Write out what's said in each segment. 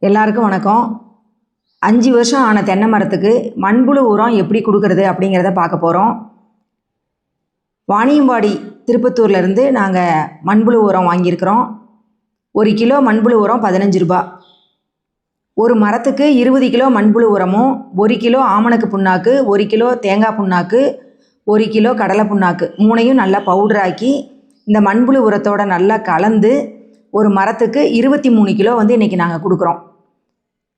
எல்லாருக்கும் வணக்கம். 5 வருஷம் ஆன தென்னை மரத்துக்கு மண்புழு உரம் எப்படி கொடுக்கறது அப்படிங்கிறத பார்க்க போகிறோம். வாணியம்பாடி திருப்பத்தூர்லேருந்து நாங்கள் மண்புழு உரம் வாங்கியிருக்கிறோம். 1 கிலோ மண்புழு உரம் 15 ரூபா. ஒரு மரத்துக்கு 20 கிலோ மண்புழு உரமும் 1 கிலோ ஆமணக்கு புண்ணாக்கு, 1 கிலோ தேங்காய் புண்ணாக்கு, 1 கிலோ கடலை புண்ணாக்கு 3ஐயும் நல்லா பவுடராக்கி இந்த மண்புழு உரத்தோடு நல்லா கலந்து ஒரு மரத்துக்கு 23 கிலோ இன்றைக்கி நாங்கள் கொடுக்குறோம்.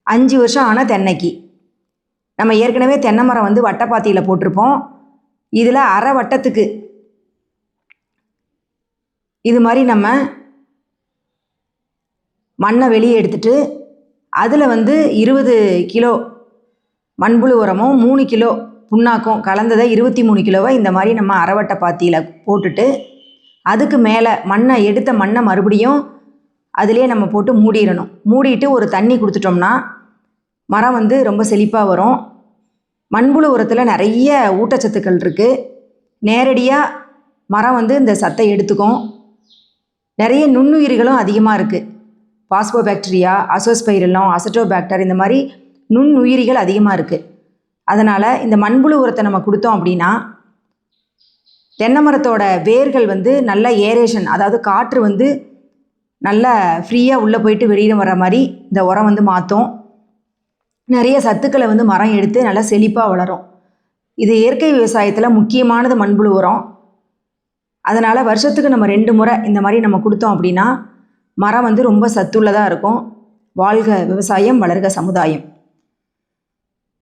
5 வருஷம் ஆன தென்னைக்கு. நம்ம ஏற்கனவே தென்னை மரம் வட்டைப்பாத்தியில் போட்டிருப்போம். இதில் அரை வட்டத்துக்கு இது மாதிரி நம்ம மண்ணை வெளியே எடுத்துட்டு அதில் 20 கிலோ மண்புழு உரமும் 3 கிலோ புண்ணாக்கும் கலந்ததை 23 கிலோவை இந்த மாதிரி நம்ம அரை வட்டைப்பாத்தியில் போட்டுட்டு அதுக்கு மேலே எடுத்த மண்ணை மறுபடியும் அதிலே நம்ம போட்டு மூடிடணும். மூடிட்டு ஒரு தண்ணி கொடுத்துட்டோம்னா மரம் ரொம்ப செழிப்பாக வரும். மண்புழு உரத்தில் நிறைய ஊட்டச்சத்துக்கள் இருக்குது. நேரடியாக மரம் இந்த சத்தை எடுத்துக்கும். நிறைய நுண்ணுயிர்களும் அதிகமாக இருக்குது. பாஸ்போபாக்டீரியா, அசோஸ்பைரிலம், அசட்டோபாக்டர் இந்த மாதிரி நுண்ணுயிரிகள் அதிகமாக இருக்குது. அதனால் இந்த மண்புழு உரத்தை நம்ம கொடுத்தோம் அப்படின்னா தென்னை மரத்தோட வேர்கள் நல்ல ஏரேஷன், அதாவது காற்று நல்லா ஃப்ரீயாக உள்ளே போயிட்டு வெளியே வர மாதிரி இந்த உரம் மாற்றும். நிறைய சத்துக்களை மரம் எடுத்து நல்லா செழிப்பாக வளரும். இது இயற்கை விவசாயத்தில் முக்கியமானது மண்புழு உரம். அதனால் வருஷத்துக்கு நம்ம 2 முறை இந்த மாதிரி நம்ம கொடுத்தோம் அப்படின்னா மரம் ரொம்ப சத்துள்ளதாக இருக்கும். வாழ்க விவசாயம், வளர்க சமுதாயம்.